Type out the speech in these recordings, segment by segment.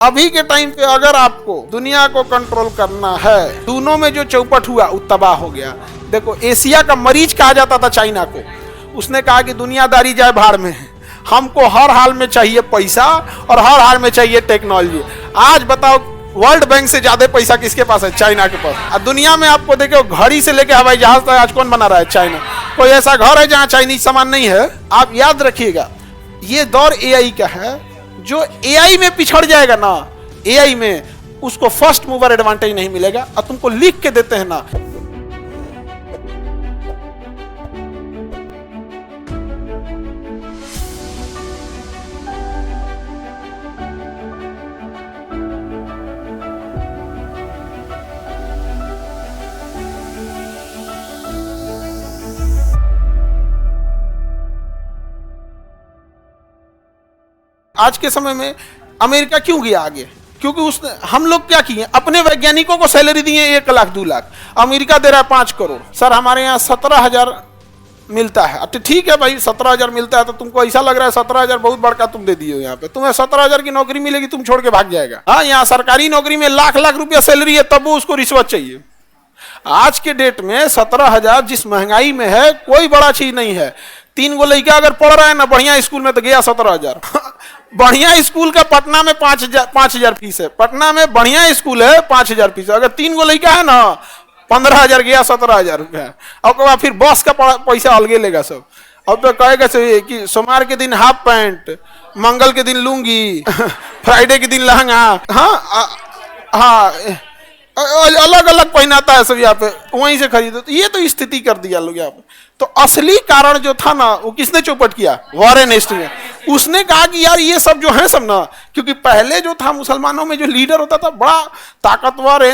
अभी के टाइम पे अगर आपको दुनिया को कंट्रोल करना है, दोनों में जो चौपट हुआ वो तबाह हो गया। देखो, एशिया का मरीज कहा जाता था चाइना को, उसने कहा कि दुनियादारी जाए भाड़ में, हमको हर हाल में चाहिए पैसा और हर हाल में चाहिए टेक्नोलॉजी। आज बताओ, वर्ल्ड बैंक से ज्यादा पैसा किसके पास है? चाइना के पास। और दुनिया में आपको देखो, घड़ी से लेके हवाई जहाज तक आज कौन बना रहा है? चाइना। कोई ऐसा घर है जहां चाइनीज सामान नहीं है? आप याद रखिएगा, ये दौर एआई का है। जो एआई में पिछड़ जाएगा ना, एआई में उसको फर्स्ट मूवर एडवांटेज नहीं मिलेगा। और तुमको लिख के देते हैं ना, आज के समय में अमेरिका क्यों गया आगे? क्योंकि उसने, हम लोग क्या किए, अपने वैज्ञानिकों को सैलरी दिए 1 लाख 2 लाख, अमेरिका दे रहा है 5 करोड़। सर हमारे यहाँ 17,000 मिलता है। अच्छा ठीक है भाई, 17,000 मिलता है तो तुमको ऐसा लग रहा है 17,000 बहुत बड़का तुम दे दिए हो। यहाँ पे तुम्हें 17,000 की नौकरी मिलेगी, तुम छोड़ के भाग जाएगा। हाँ, यहाँ सरकारी नौकरी में लाख लाख रुपया सैलरी है, तब वो उसको रिश्वत चाहिए। आज के डेट में 17,000 जिस महंगाई में है, कोई बड़ा चीज नहीं है। 3 गो लड़का अगर पढ़ रहा है ना बढ़िया स्कूल में, तो गया 17,000। बढ़िया स्कूल का पटना में 5,000 फीस है। पटना में बढ़िया स्कूल है, 5,000 फीस है। अगर 3 गो लड़का है ना, 15,000 गया, 17,000 रुपया। अब फिर बस का पैसा अलगे लेगा सब। अब तो कहेगा कि सोमवार के दिन हाफ पैंट, मंगल के दिन लुंगी, फ्राइडे के दिन लहंगा। हाँ, अलग अलग पहनाता है सब यहाँ पे, वहीं से खरीदो। तो ये तो स्थिति कर दिया लोग यहाँ पे। तो असली कारण जो था ना, वो किसने चौपट किया? वॉरेन हेस्टिंग्स ने। उसने कहा कि यार ये सब जो है सब ना, क्योंकि पहले जो था मुसलमानों में जो लीडर होता था बड़ा ताकतवर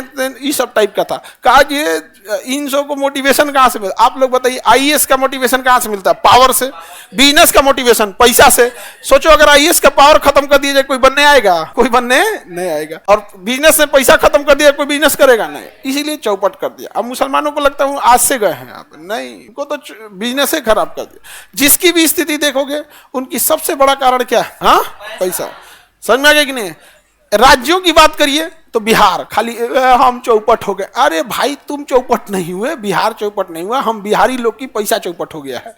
ये सब टाइप का था। कहा कि इन सब को मोटिवेशन कहाँ से मिलता? आप लोग बताइए, आईएएस का मोटिवेशन कहाँ से मिलता है? पावर से। बिजनेस का मोटिवेशन पैसा से। सोचो, अगर आईएएस का पावर खत्म कर दिया जाए, कोई बनने आएगा? कोई बनने नहीं आएगा। और बिजनेस से पैसा खत्म कर दिया, कोई बिजनेस करेगा नहीं। इसीलिए चौपट कर दिया। अब मुसलमानों को लगता है आज से गए हैं आप, नहीं, उनको तो बिजनेस से खराब कर दिया। जिसकी भी स्थिति देखोगे, उनकी सबसे बड़ा कारण क्या है? हाँ, पैसा। समझ में आ गया कि नहीं? राज्यों की बात करिए तो बिहार, खाली हम चौपट हो गए। अरे भाई, तुम चौपट नहीं हुए, बिहार चौपट नहीं हुआ, हम बिहारी लोग की पैसा चौपट हो गया है।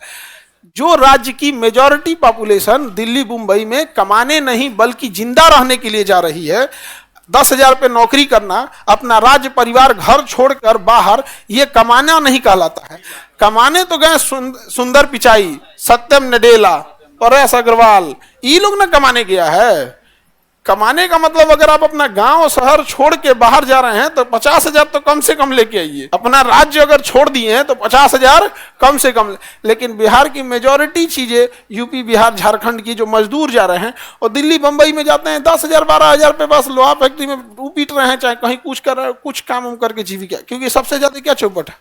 जो राज्य की मेजॉरिटी पॉपुलेशन दिल्ली मुंबई में कमाने नहीं बल्कि जिंदा रहने के लिए जा रही है, 10,000 पे नौकरी करना, अपना राज्य परिवार घर छोड़कर बाहर, ये कमाना नहीं कहलाता है। कमाने तो गए सुंदर पिचाई, सत्यम नडेला, परेश अग्रवाल, ये लोग ना कमाने गया है। कमाने का मतलब, अगर आप अपना गांव शहर छोड़ के बाहर जा रहे हैं तो 50,000 तो कम से कम लेके आइए। अपना राज्य अगर छोड़ दिए हैं तो 50,000 कम से कम। लेकिन बिहार की मेजॉरिटी चीजें, यूपी बिहार झारखंड की जो मजदूर जा रहे हैं, और दिल्ली बंबई में जाते हैं 10,000 12,000 पे, बस लोहा फैक्ट्री में पीट रहे हैं, चाहे कहीं कुछ कर रहे हैं, कुछ काम उम करके जीविका। क्योंकि सबसे ज्यादा क्या चौपट है?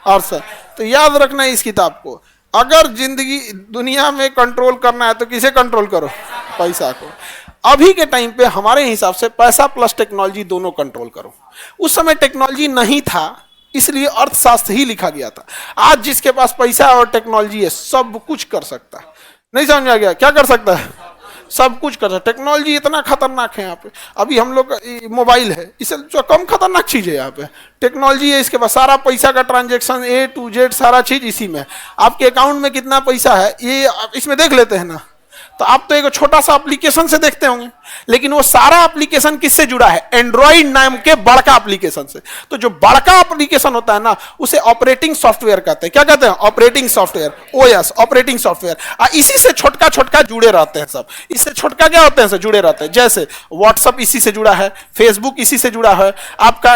और सर, तो याद रखना है इस किताब को, अगर जिंदगी दुनिया में कंट्रोल करना है तो किसे कंट्रोल करो? पैसा को। अभी के टाइम पे हमारे हिसाब से पैसा प्लस टेक्नोलॉजी दोनों कंट्रोल करो। उस समय टेक्नोलॉजी नहीं था, इसलिए अर्थशास्त्र ही लिखा गया था। आज जिसके पास पैसा और टेक्नोलॉजी है, सब कुछ कर सकता है। नहीं समझ आ गया? क्या कर सकता है? सब कुछ कर सकता है। टेक्नोलॉजी इतना खतरनाक है यहाँ पे। अभी हम लोग मोबाइल है, इससे जो कम खतरनाक चीज है यहाँ पे टेक्नोलॉजी है। इसके बाद सारा पैसा का ट्रांजेक्शन A to Z सारा चीज इसी में। आपके अकाउंट में कितना पैसा है ये इसमें देख लेते हैं ना। तो आप तो एक छोटा सा एप्लीकेशन से देखते होंगे, लेकिन वो सारा एप्लीकेशन किससे जुड़ा है? एंड्रॉइड नाम के बड़का एप्लीकेशन से। तो जो बड़का एप्लीकेशन होता है ना, उसे ऑपरेटिंग सॉफ्टवेयर कहते हैं। क्या कहते हैं? Operating software, OS, operating software. इसी से छोटका छोटका जुड़े रहते हैं सब। इससे छोटका क्या होते हैं? जुड़े रहते हैं। जैसे व्हाट्सअप इसी से जुड़ा है, फेसबुक इसी से जुड़ा है, आपका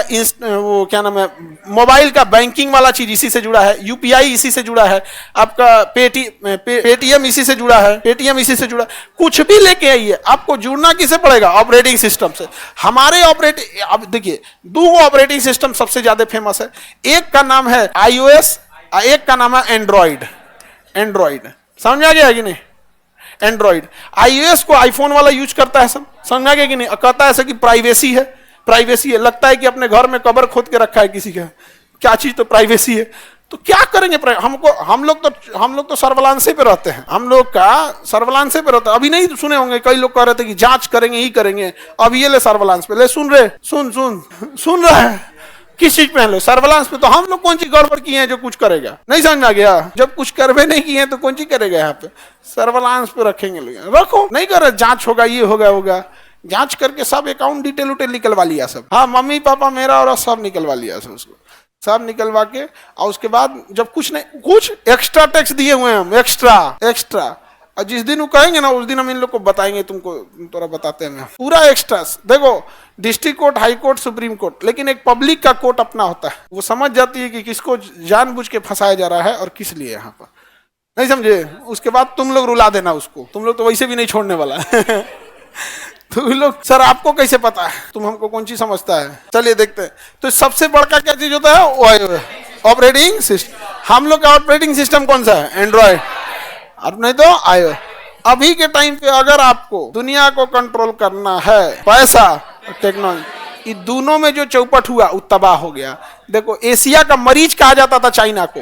वो क्या नाम है, मोबाइल का बैंकिंग वाला चीज इसी से जुड़ा है, UPI इसी से जुड़ा है, आपका पेटीएम इसी से जुड़ा है, पेटीएम इसी से जुड़ा। कुछ भी लेके आइए, आपको जुड़ना किससे पड़ेगा? ऑपरेटिंग सिस्टम से। हमारे अब देखिए, 2 ऑपरेटिंग सिस्टम सबसे ज्यादा फेमस है। एक का नाम है iOS, एक का नाम है एंड्रॉइड। समझ में आ गया कि नहीं? एंड्रॉइड। iOS को आईफोन वाला यूज करता है सब। समझ में आ गया कि नहीं? कहता है ऐसा कि प्राइवेसी है। लगता है कि अपने घर में कब्र खोद के रखा है किसी का। क्या चीज? तो प्राइवेसी है। तो क्या करेंगे? हम लोग तो सर्विलांस पे रहते हैं, हम लोग का सर्विलांस पे रहता है। अभी नहीं सुने होंगे कई लोग कह रहे थे कि जांच करेंगे ही करेंगे, अब ये ले सर्विलांस पे ले, सुन रहा है किस चीज पे? सर्विलांस पे। तो हम लोग कौन सी गड़बड़ किए हैं जो कुछ करेगा? नहीं समझ में आ गया? जब कुछ करवे नहीं किए तो कौन सी करेगा? यहाँ पे सर्विलांस पे रखेंगे लोग, रखो, नहीं कर रहे, जांच होगा, ये होगा, जांच करके सब अकाउंट डिटेल उटेल निकलवा लिया सब। हाँ, मम्मी पापा मेरा और सब निकलवा लिया सब, उसको सब निकलवा के, और उसके बाद जब कुछ एक्स्ट्रा टैक्स दिए हुए हैं हम, एक्स्ट्रा। और जिस दिन वो कहेंगे ना उस दिन हम इन लोग को बताएंगे, तुमको थोड़ा बताते हैं पूरा एक्स्ट्रा। देखो, district court, high court, supreme court, लेकिन एक पब्लिक का कोर्ट अपना होता है, वो समझ जाती है कि किसको जानबूझ के फंसाया जा रहा है और किस लिए यहाँ पर, नहीं समझे? उसके बाद तुम लोग रुला देना उसको, तुम लोग तो वैसे भी नहीं छोड़ने वाला है। तो लोग, सर आपको कैसे पता है? तुम हमको कौन सी समझता है? चलिए देखते हैं। तो सबसे बड़का क्या चीज होता है? वो ऑपरेटिंग सिस्टम। हम लोग का ऑपरेटिंग सिस्टम कौन सा है? एंड्रॉइड, और नहीं तो आयो। अभी के टाइम पे अगर आपको दुनिया को कंट्रोल करना है, पैसा और टेक्नोलॉजी, ये दोनों में जो चौपट हुआ वो तबाह हो गया। देखो, एशिया का मरीज कहा जाता था चाइना को,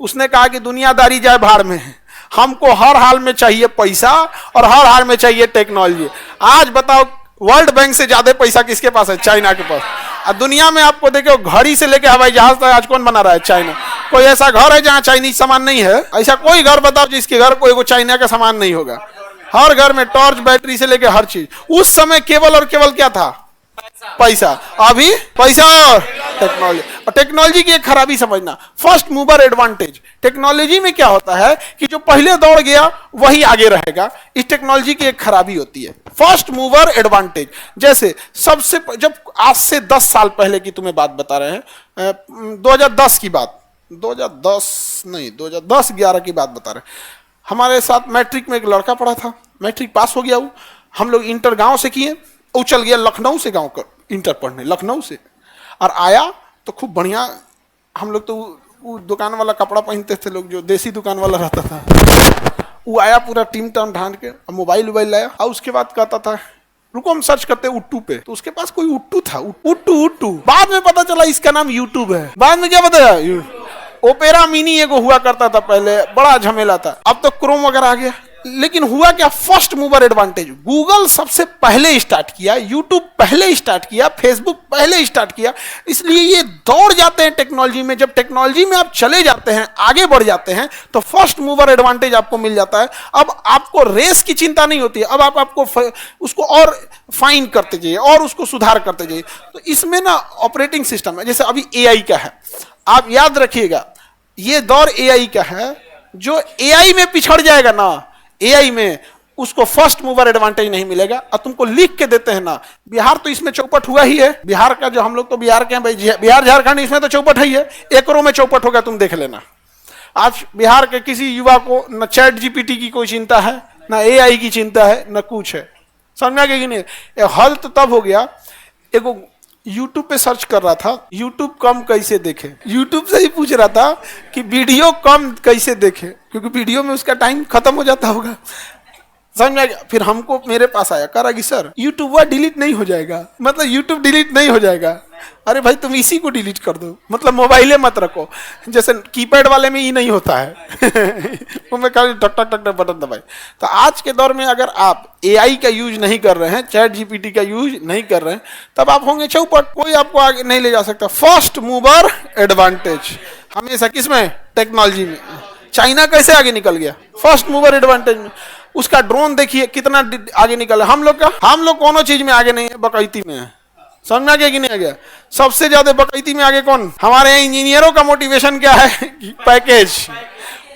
उसने कहा कि दुनियादारी जाए भाड़ में, हमको हर हाल में चाहिए पैसा और हर हाल में चाहिए टेक्नोलॉजी। आज बताओ, वर्ल्ड बैंक से ज्यादा पैसा किसके पास है? चाइना के पास। और दुनिया में आपको देखो, घड़ी से लेके हवाई जहाज तक आज कौन बना रहा है? चाइना। कोई ऐसा घर है जहां चाइनीज सामान नहीं है? ऐसा कोई घर बताओ जिसके घर कोई चाइना का सामान नहीं होगा। हर घर में टॉर्च, बैटरी से लेके हर चीज। उस समय केवल और केवल क्या था? पैसा। अभी पैसा और टेक्नोलॉजी। और टेक्नोलॉजी की एक खराबी समझना, फर्स्ट मूवर एडवांटेज। टेक्नोलॉजी में क्या होता है कि जो पहले दौड़ गया वही आगे रहेगा। इस टेक्नोलॉजी की एक खराबी होती है, फर्स्ट मूवर एडवांटेज। जैसे सबसे जब आज से 10 साल पहले की तुम्हें बात बता रहे हैं, 2010 की बात, 2010-11 की बात बता रहे हैं। हमारे साथ मैट्रिक में एक लड़का पढ़ा था, मैट्रिक पास हो गया वो। हम लोग इंटर गांव से किए, वो चल गया लखनऊ से गांव का इंटर पढ़ने, लखनऊ से, और आया तो खूब बढ़िया। हम लोग तो वो दुकान वाला कपड़ा पहनते थे लोग, जो देसी दुकान वाला रहता था। वो आया पूरा टीम टाम ढांड के, मोबाइल लाया, और उसके बाद कहता था रुको हम सर्च करते उट्टू पे। तो उसके पास कोई उट्टू था, उट्टू। बाद में पता चला इसका नाम यूट्यूब है। बाद में क्या बताया? ओपेरा मिनी एगो हुआ करता था पहले, बड़ा झमेला था। अब तो क्रोम वगैरह आ गया। लेकिन हुआ क्या? First mover advantage. गूगल सबसे पहले स्टार्ट किया, यूट्यूब पहले स्टार्ट किया, फेसबुक पहले स्टार्ट किया। इसलिए ये दौड़ जाते हैं टेक्नोलॉजी में। जब टेक्नोलॉजी में आप चले जाते हैं, आगे बढ़ जाते हैं, तो फर्स्ट मूवर एडवांटेज आपको मिल जाता है। अब आपको रेस की चिंता नहीं होती है। अब आपको उसको और फाइन करते जाइए और उसको सुधार करते जाइए। तो इसमें ना ऑपरेटिंग सिस्टम है, जैसे अभी एआई का है। आप याद रखिएगा, ये दौर एआई का है। जो एआई में पिछड़ जाएगा ना, एआई में, उसको फर्स्ट मूवर एडवांटेज नहीं मिलेगा। और तुमको लिख के देते हैं ना, बिहार तो इसमें चौपट हुआ ही है। बिहार का जो, हम लोग तो बिहार के हैं भाई, बिहार झारखंड, इसमें तो चौपट है ही है। एकरों में चौपट होगा, तुम देख लेना। आज बिहार के किसी युवा को न चैट जीपीटी की कोई चिंता है, न एआई की चिंता है, न कुछ है। समझ में आ गया कि नहीं? हल तो तब हो गया, एगो यूट्यूब पे सर्च कर रहा था, यूट्यूब कम कैसे देखे। यूट्यूब से ही पूछ रहा था कि वीडियो कम कैसे देखे, क्योंकि वीडियो में उसका टाइम खत्म हो जाता होगा। समझ में आ गया? फिर हमको, मेरे पास आया, कह रहा कि सर यूट्यूब डिलीट नहीं हो जाएगा। मतलब यूट्यूब डिलीट नहीं हो जाएगा। अरे भाई तुम इसी को डिलीट कर दो, मतलब मोबाइले मत रखो। जैसे कीपैड वाले में ये नहीं होता है। वो मैं खाली टक टक टक बटन दबाए। तो आज के दौर में अगर आप एआई का यूज नहीं कर रहे हैं, चैट जीपीटी का यूज नहीं कर रहे हैं, तब आप होंगे चौपट। कोई आपको आगे नहीं ले जा सकता। फर्स्ट मूवर एडवांटेज हमेशा किसमें? टेक्नोलॉजी में। चाइना कैसे आगे निकल गया? फर्स्ट मूवर एडवांटेज में। उसका ड्रोन देखिए कितना आगे निकला। हम लोग कोनो चीज में आगे नहीं है, बकैती में है। समझ में आ गया कि नहीं आ गया? सबसे ज्यादा बकैती में आगे कौन? हमारे यहाँ इंजीनियरों का मोटिवेशन क्या है? पैकेज।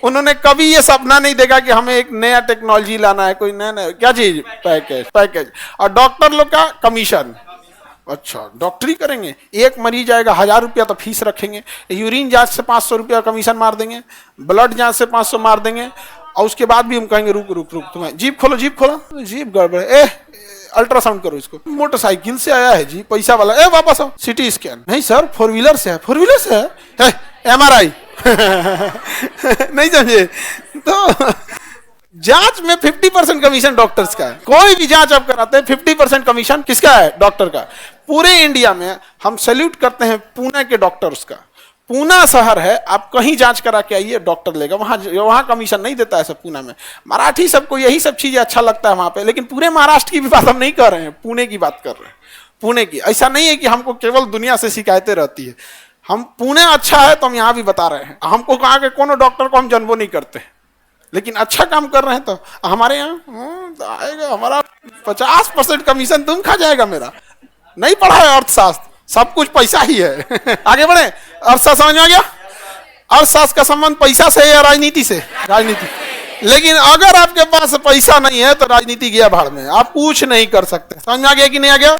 उन्होंने कभी ये सपना नहीं देखा कि हमें एक नया टेक्नोलॉजी लाना है, कोई नया क्या चीज? पैकेज। और डॉक्टर लोग का कमीशन। अच्छा, डॉक्टरी करेंगे, एक मरीज आएगा 1000 रुपया तो फीस रखेंगे, यूरिन जांच से 500 रुपया कमीशन मार देंगे, ब्लड जांच से 500 मार देंगे, और उसके बाद भी हम कहेंगे रुक तुम्हें जीप खोलो, जीप गड़बड़, अल्ट्रासाउंड करो इसको। मोटरसाइकिल से आया है जी पैसा वाला, वापस आओ, सिटी स्कैन। नहीं सर, 4 व्हीलर से है, MRI। नहीं समझे? तो जांच में 50% कमीशन डॉक्टर्स का है। कोई भी जांच आप कराते हैं 50% कमीशन किसका है? डॉक्टर का। पूरे इंडिया में हम सैल्यूट करते हैं पुणे के डॉक्टर्स का। पूना शहर है, आप कहीं जांच करा के आइए, डॉक्टर लेगा, वहां कमीशन नहीं देता है सब पूना में। मराठी सबको यही सब चीजें अच्छा लगता है वहां पे, लेकिन पूरे महाराष्ट्र की भी बात हम नहीं कर रहे हैं, पुणे की बात कर रहे हैं। पुणे की ऐसा नहीं है कि हमको केवल दुनिया से शिकायतें रहती है, हम पुणे अच्छा है तो हम यहाँ भी बता रहे हैं। हमको कहा कि कोनो डॉक्टर को हम जन्मो नहीं करते, लेकिन अच्छा काम कर रहे हैं तो हमारे यहाँ आएगा, हमारा 50% कमीशन तुम खा जाएगा। मेरा नहीं पढ़ा है अर्थशास्त्र, सब कुछ पैसा ही है। आगे बढ़े, अर्थशास्त्र समझ में आ गया? अर्थशास्त्र का संबंध पैसा से है या राजनीति से? राजनीति। लेकिन अगर आपके पास पैसा नहीं है तो राजनीति गया भाड़ में, आप कुछ नहीं कर सकते। समझ में आ गया कि नहीं आ गया?